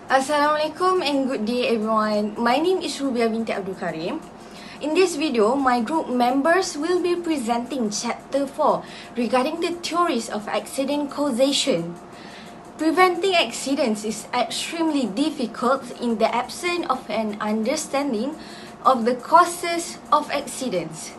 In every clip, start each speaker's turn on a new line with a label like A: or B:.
A: Assalamualaikum and good day everyone. My name is RUBIAH binti Abdul Karim. In this video, my group members will be presenting chapter 4 regarding the theories of accident causation. Preventing accidents is extremely difficult in the absence of an understanding of the causes of accidents.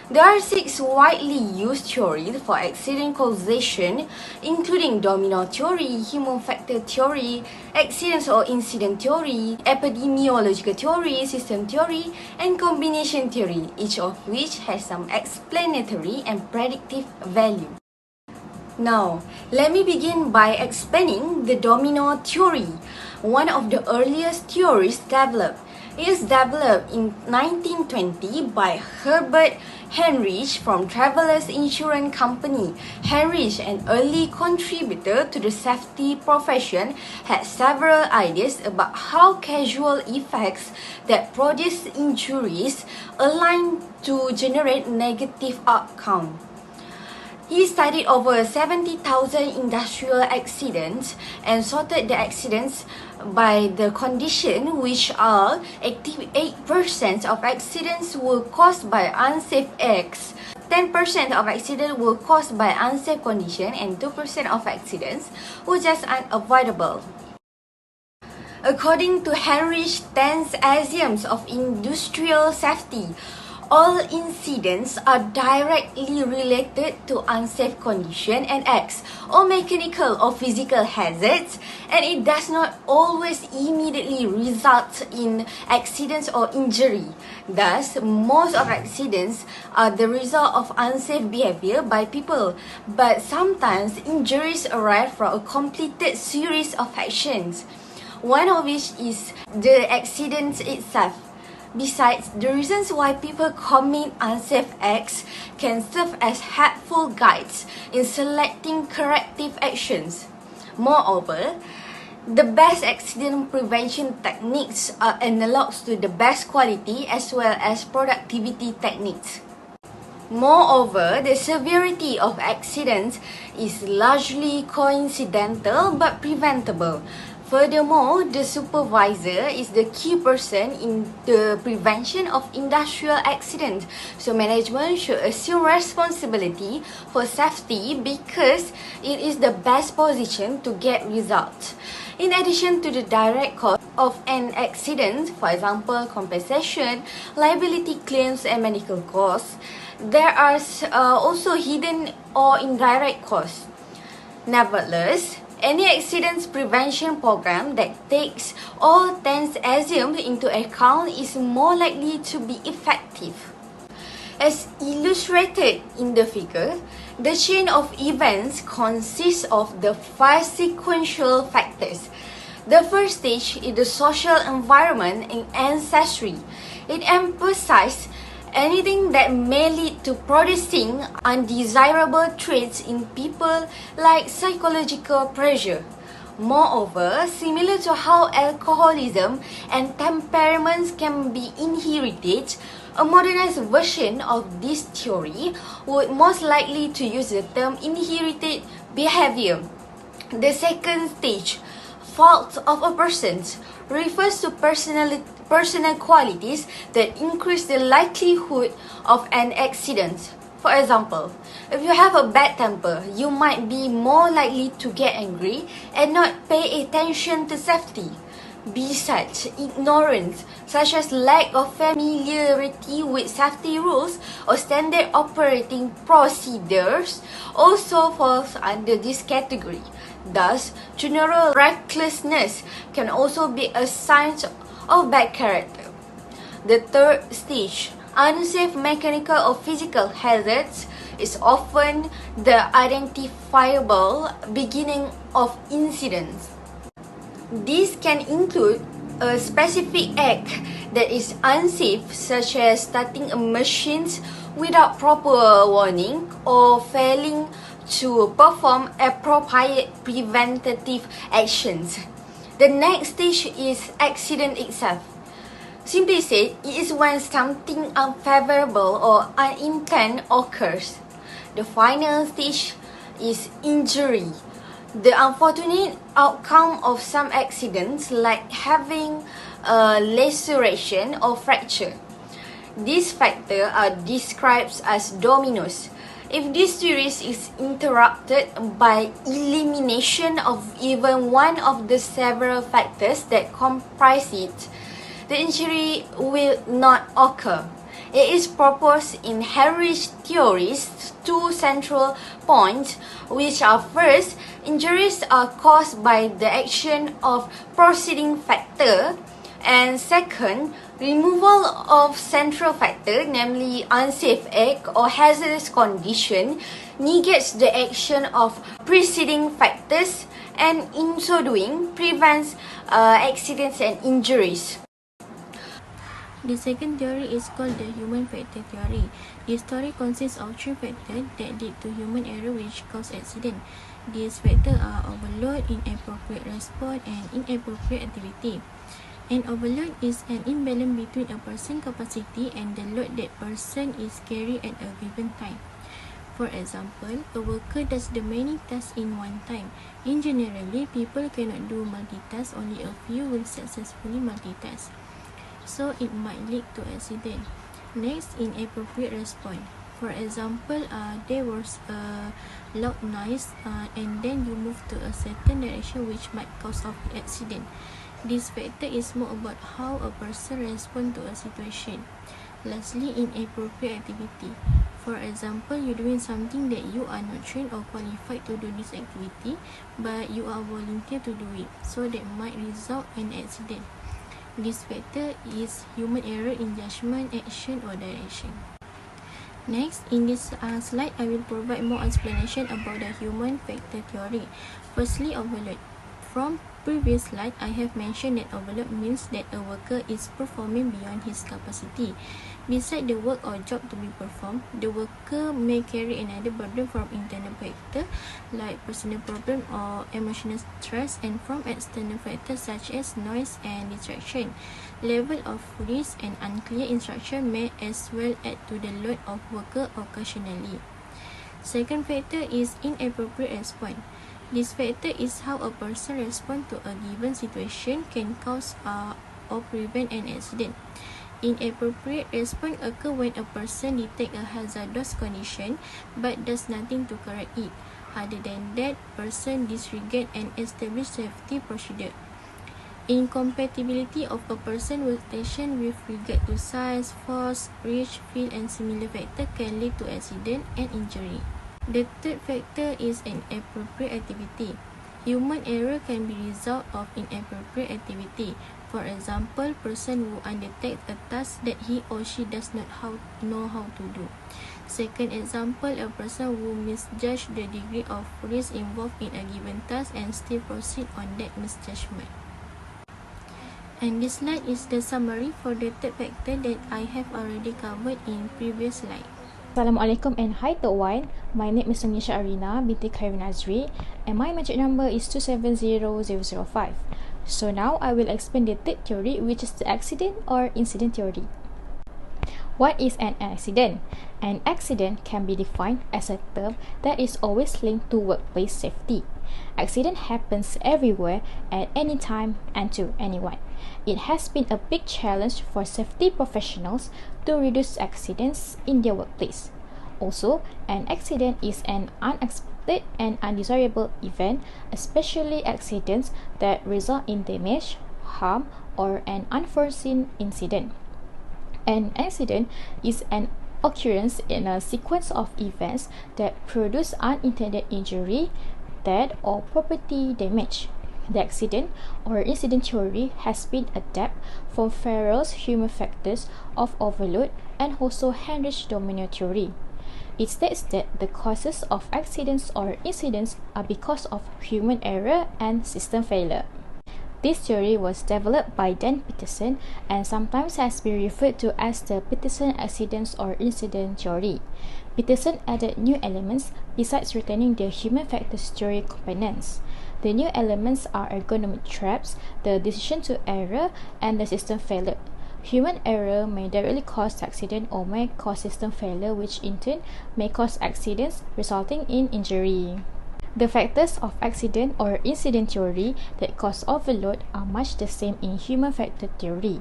A: There are 6 widely used theories for accident causation, including domino theory, human factor theory, accidents or incident theory, epidemiological theory, system theory, and combination theory, each of which has some explanatory and predictive value. Now, let me begin by explaining the domino theory, one of the earliest theories developed. It was developed in 1920 by Herbert Heinrich from Travelers Insurance Company. Heinrich, an early contributor to the safety profession, had several ideas about how causal effects that produce injuries align to generate negative outcome. He studied over 70,000 industrial accidents and sorted the accidents by the condition, which are 88% of accidents were caused by unsafe acts, 10% of accidents were caused by unsafe condition, and 2% of accidents were just unavoidable. According to Heinrich 10 axioms of industrial safety, all incidents are directly related to unsafe condition and acts, or mechanical or physical hazards, and it does not always immediately result in accidents or injury. Thus, most of accidents are the result of unsafe behavior by people, but sometimes injuries arise from a completed series of actions, one of which is the accident itself. Besides, the reasons why people commit unsafe acts can serve as helpful guides in selecting corrective actions. Moreover, the best accident prevention techniques are analogs to the best quality as well as productivity techniques. Moreover, the severity of accidents is largely coincidental but preventable. Furthermore, the supervisor is the key person in the prevention of industrial accidents. So management should assume responsibility for safety because it is the best position to get results. In addition to the direct cost of an accident, for example, compensation, liability claims, and medical costs, there are also hidden or indirect costs. Nevertheless, any accidents prevention program that takes all 10 axioms into account is more likely to be effective. As illustrated in the figure, the chain of events consists of the 5 sequential factors. The first stage is the social environment and ancestry. It emphasizes anything that may lead to producing undesirable traits in people, like psychological pressure. Moreover, similar to how alcoholism and temperaments can be inherited, a modernized version of this theory would most likely to use the term inherited behavior. The second stage, faults of a person, refers to personal qualities that increase the likelihood of an accident. For example, if you have a bad temper, you might be more likely to get angry and not pay attention to safety. Besides, ignorance, such as lack of familiarity with safety rules or standard operating procedures, also falls under this category. Thus, general recklessness can also be a sign of bad character. The third stage, unsafe mechanical or physical hazards, is often the identifiable beginning of incidents. This can include a specific act that is unsafe, such as starting a machine without proper warning or failing to perform appropriate preventative actions. The next stage is accident itself. Simply said, it is when something unfavorable or unintended occurs. The final stage is injury. The unfortunate outcome of some accidents, like having a laceration or fracture. These factors are described as dominoes. If this series is interrupted by elimination of even one of the several factors that comprise it, the injury will not occur. It is proposed in heritage theories two central points, which are: first, injuries are caused by the action of preceding factor, and second, removal of central factor, namely unsafe act or hazardous condition, negates the action of preceding factors, and in so doing prevents accidents and injuries.
B: The second theory is called the human factor theory. This theory consists of three factors that lead to human error which cause accident. These factors are overload, inappropriate response, and inappropriate activity. An overload is an imbalance between a person's capacity and the load that person is carrying at a given time. For example, a worker does the many tasks in one time. In generally, people cannot do multitask, only a few will successfully multitask. So it might lead to accident. Next, inappropriate response. For example, there was a loud noise and then you move to a certain direction which might cause of accident. This factor is more about how a person responds to a situation. Lastly, inappropriate activity. For example, you're doing something that you are not trained or qualified to do this activity, but you are volunteer to do it, so that might result in accident. This factor is human error in judgment, action, or direction. Next, in this slide, I will provide more explanation about the human factor theory. Firstly, overload. From previous slide, I have mentioned that overload means that a worker is performing beyond his capacity. Besides the work or job to be performed, the worker may carry another burden from internal factor like personal problem or emotional stress, and from external factors such as noise and distraction. Level of risk and unclear instruction may as well add to the load of worker occasionally. Second factor is inappropriate response. This factor is how a person responds to a given situation can cause or prevent an accident. Inappropriate response occur when a person detects a hazardous condition but does nothing to correct it. Other than that, person disregard an established safety procedure. Incompatibility of a person with station with regard to size, force, reach, feel, and similar factor can lead to accident and injury. The third factor is inappropriate activity. Human error can be result of inappropriate activity. For example, person who undertakes a task that he or she does not know how to do. Second example, a person who misjudge the degree of risk involved in a given task and still proceed on that misjudgment. And this slide is the summary for the third factor that I have already covered in previous slide.
C: Assalamualaikum and Hi Everyone. My name is ARINA, BINTI NAZRI, and my metric number is 270005. So now I will explain the third theory, which is the accident or incident theory. What is an accident? An accident can be defined as a term that is always linked to workplace safety. Accident happens everywhere, at any time, and to anyone. It has been a big challenge for safety professionals to reduce accidents in their workplace. Also, an accident is an unexpected and undesirable event, especially accidents that result in damage, harm, or an unforeseen incident. An accident is an occurrence in a sequence of events that produce unintended injury, death, or property damage. The accident or incident theory has been adapted for various human factors of overload and also Heinrich domino theory. It states that the causes of accidents or incidents are because of human error and system failure. This theory was developed by Dan Peterson and sometimes has been referred to as the Peterson accidents or incident theory. Peterson added new elements besides retaining the human factors theory components. The new elements are ergonomic traps, the decision to error, and the system failure. Human error may directly cause accident or may cause system failure, which in turn may cause accidents resulting in injury. The factors of accident or incident theory that cause overload are much the same in human factor theory.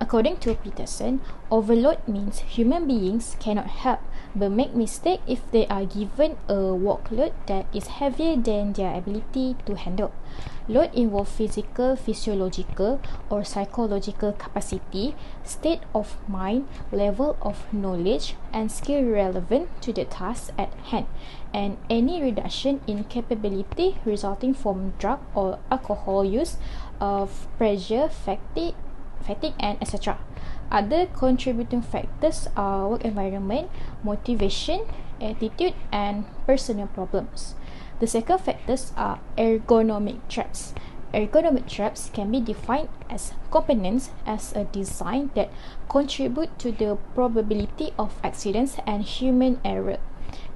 C: According to Peterson, overload means human beings cannot help but make mistakes if they are given a workload that is heavier than their ability to handle. Load involves physical, physiological, or psychological capacity, state of mind, level of knowledge, and skill relevant to the task at hand, and any reduction in capability resulting from drug or alcohol use, of pressure, fatigue, and etc. Other contributing factors are work environment, motivation, attitude, and personal problems. The second factors are ergonomic traps. Ergonomic traps can be defined as components as a design that contribute to the probability of accidents and human error.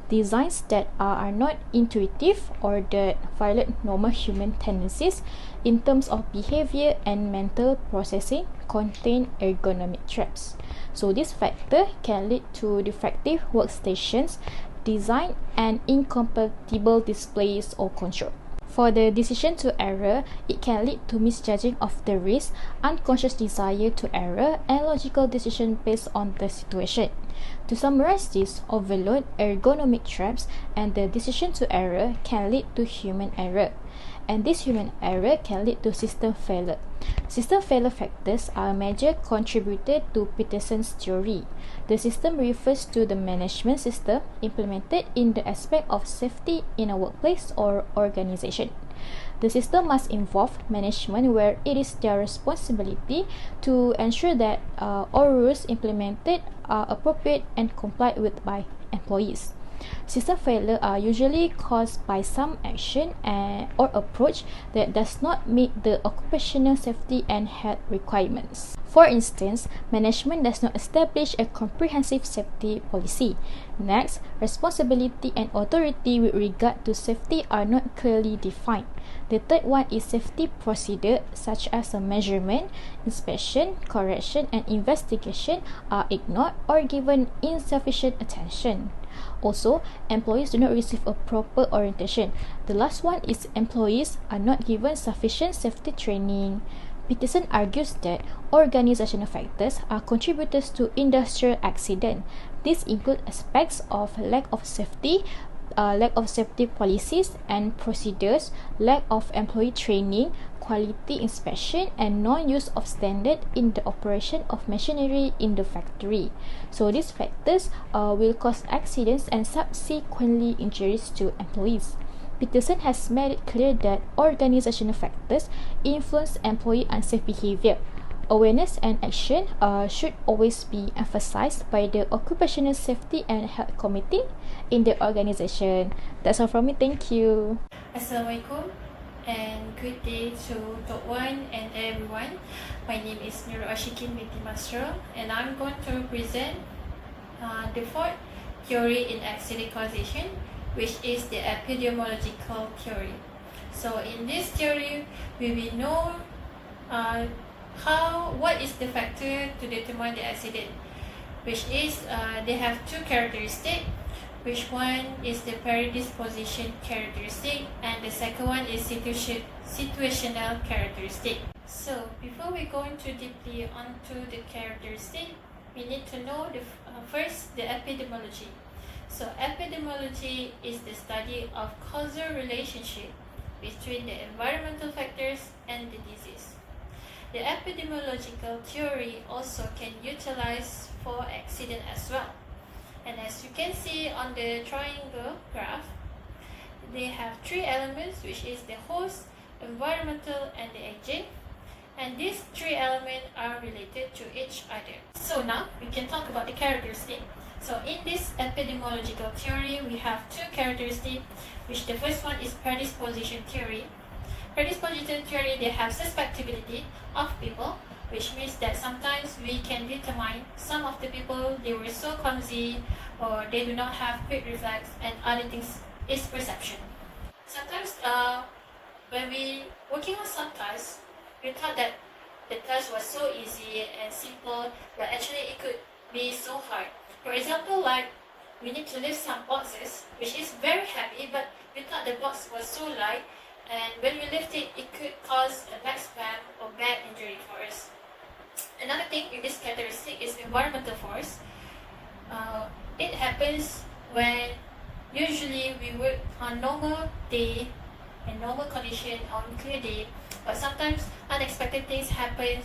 C: Designs that are not intuitive or that violate normal human tendencies in terms of behavior and mental processing contain ergonomic traps. So this factor can lead to defective workstations, design, and incompatible displays or control. For the decision to error, it can lead to misjudging of the risk, unconscious desire to error, and logical decision based on the situation. To summarize this, overload, ergonomic traps, and the decision to error can lead to human error. And this human error can lead to system failure. System failure factors are a major contributor to Peterson's theory. The system refers to the management system implemented in the aspect of safety in a workplace or organization. The system must involve management where it is their responsibility to ensure that all rules implemented are appropriate and complied with by employees. System failure are usually caused by some action or approach that does not meet the occupational safety and health requirements. For instance, management does not establish a comprehensive safety policy. Next, responsibility and authority with regard to safety are not clearly defined. The third one is safety procedure such as a measurement, inspection, correction, and investigation are ignored or given insufficient attention. Also, employees do not receive a proper orientation. The last one is employees are not given sufficient safety training. Peterson argues that organizational factors are contributors to industrial accident. These include aspects of lack of safety policies and procedures, lack of employee training, quality inspection, and non-use of standard in the operation of machinery in the factory. So these factors will cause accidents and subsequently injuries to employees. Peterson has made it clear that organizational factors influence employee unsafe behavior. Awareness and action should always be emphasized by the Occupational Safety and Health Committee in the organization. That's all from me. Thank you.
B: Assalamualaikum and good day to Top 1 and everyone. My name is Nurul Asyiqin binti Masrol, and I'm going to present the fourth theory in accident causation, which is the epidemiological theory. So in this theory, we will know what is the factor to determine the accident, which is they have two characteristics, which one is the predisposition characteristic and the second one is situational characteristic. So before we go into deeply onto the characteristic, we need to know first the epidemiology. So epidemiology is the study of causal relationship between the environmental factors and the disease. The epidemiological theory also can utilize for accident as well. And as you can see on the triangle graph, they have three elements, which is the host, environmental, and the agent. And these three elements are related to each other. So now we can talk about the characteristic. So in this epidemiological theory, we have two characteristics, which the first one is predisposition theory. Predisposition theory, they have susceptibility of people, which means that sometimes we can determine some of the people, they were so clumsy or they do not have quick reflex, and other things is perception. Sometimes when we working on some tasks, we thought that the task was so easy and simple, but actually it could be so hard. For example, like we need to lift some boxes, which is very heavy, but we thought the box was so light, and when we lift it, it could cause a back spasm or back injury for us. Another thing in this characteristic is environmental force. It happens when usually we work on normal day and normal condition on clear day, but sometimes unexpected things happen,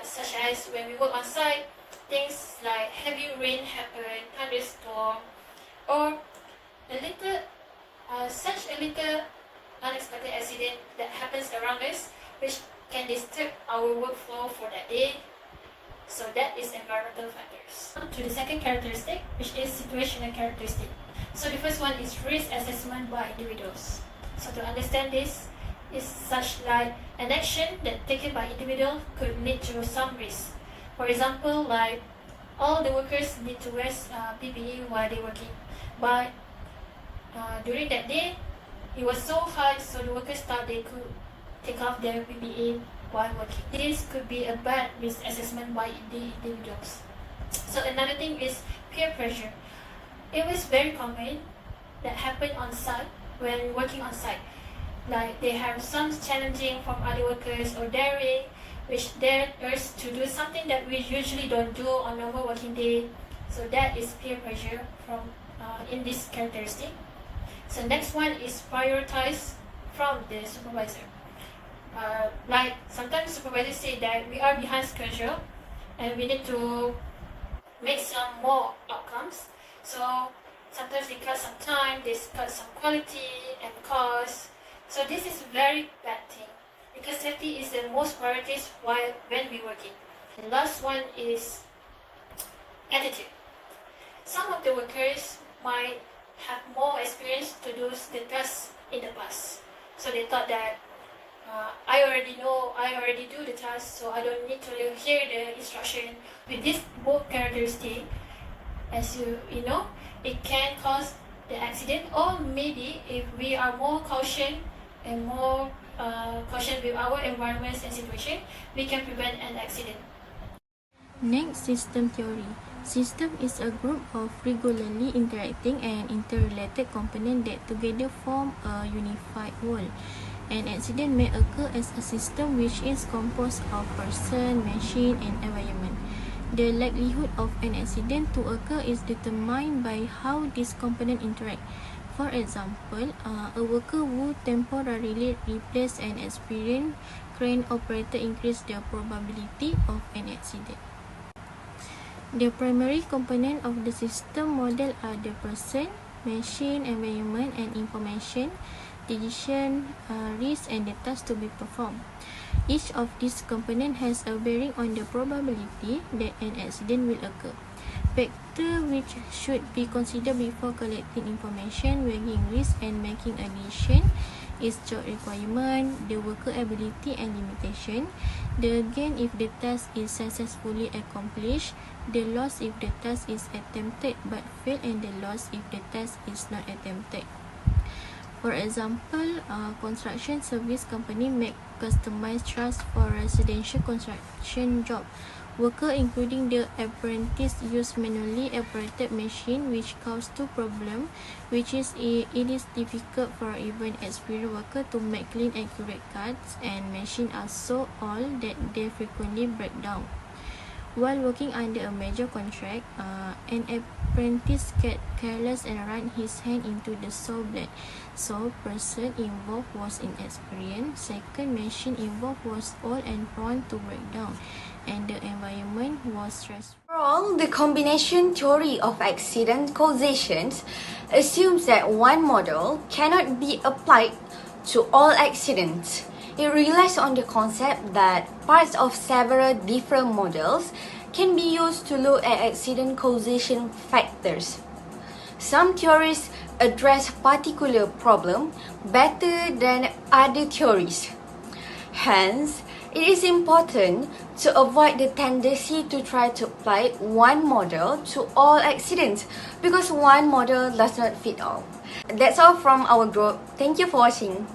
B: such as when we work on site, things like heavy rain happen, thunderstorm, or such a little unexpected accident that happens around us, which can disturb our workflow for that day. So that is environmental factors. To the second characteristic, which is situational characteristic. So the first one is risk assessment by individuals. So to understand this, is such like an action that taken by individual could lead to some risk. For example, like all the workers need to wear PPE while they're working, but during that day, it was so hot, so the workers thought they could take off their PPE while working. This could be a bad risk assessment by the individuals. So another thing is peer pressure. It was very common that happened on site when working on site. Like they have some challenging from other workers or daring, which dare us to do something that we usually don't do on normal working day. So that is peer pressure from in this characteristic. So next one is prioritize from the supervisor. Like sometimes supervisors say that we are behind schedule and we need to make some more outcomes. So sometimes they cut some time, they cut some quality and cost. So this is very bad thing because safety is the most priorities when we working. The last one is attitude. Some of the workers might have more experience to do the task in the past. So they thought that I already know, I already do the task, so I don't need to hear the instruction. With this both characteristic, as you know, it can cause the accident, or maybe if we are more cautious and more cautious with our environments and situation, we can prevent an accident. Next, system theory. System is a group of regularly interacting and interrelated components that together form a unified whole. An accident may occur as a system which is composed of person, machine, and environment. The likelihood of an accident to occur is determined by how these components interact. For example, a worker who temporarily replace an experienced crane operator increase the probability of an accident. The primary components of the system model are the person, machine, environment, and information, decision, risk, and the task to be performed. Each of these components has a bearing on the probability that an accident will occur. Factors which should be considered before collecting information, weighing risk, and making a decision is job requirement, the worker ability and limitation, the gain if the task is successfully accomplished, the loss if the task is attempted but failed, and the loss if the task is not attempted. For example, construction service company make customized truss for residential construction job. Worker, including the apprentice, use manually operated machine, which cause two problems, which is it is difficult for even experienced worker to make clean, accurate cuts, and machine are so old that they frequently break down. While working under a major contract, an apprentice get careless and run his hand into the saw blade. So, person involved was inexperienced. Second, machine involved was old and prone to break down, and the environment was stressful.
A: Overall, the combination theory of accident causations assumes that one model cannot be applied to all accidents. It relies on the concept that parts of several different models can be used to look at accident causation factors. Some theories address particular problem better than other theories. Hence, it is important to avoid the tendency to try to apply one model to all accidents because one model does not fit all. That's all from our group. Thank you for watching.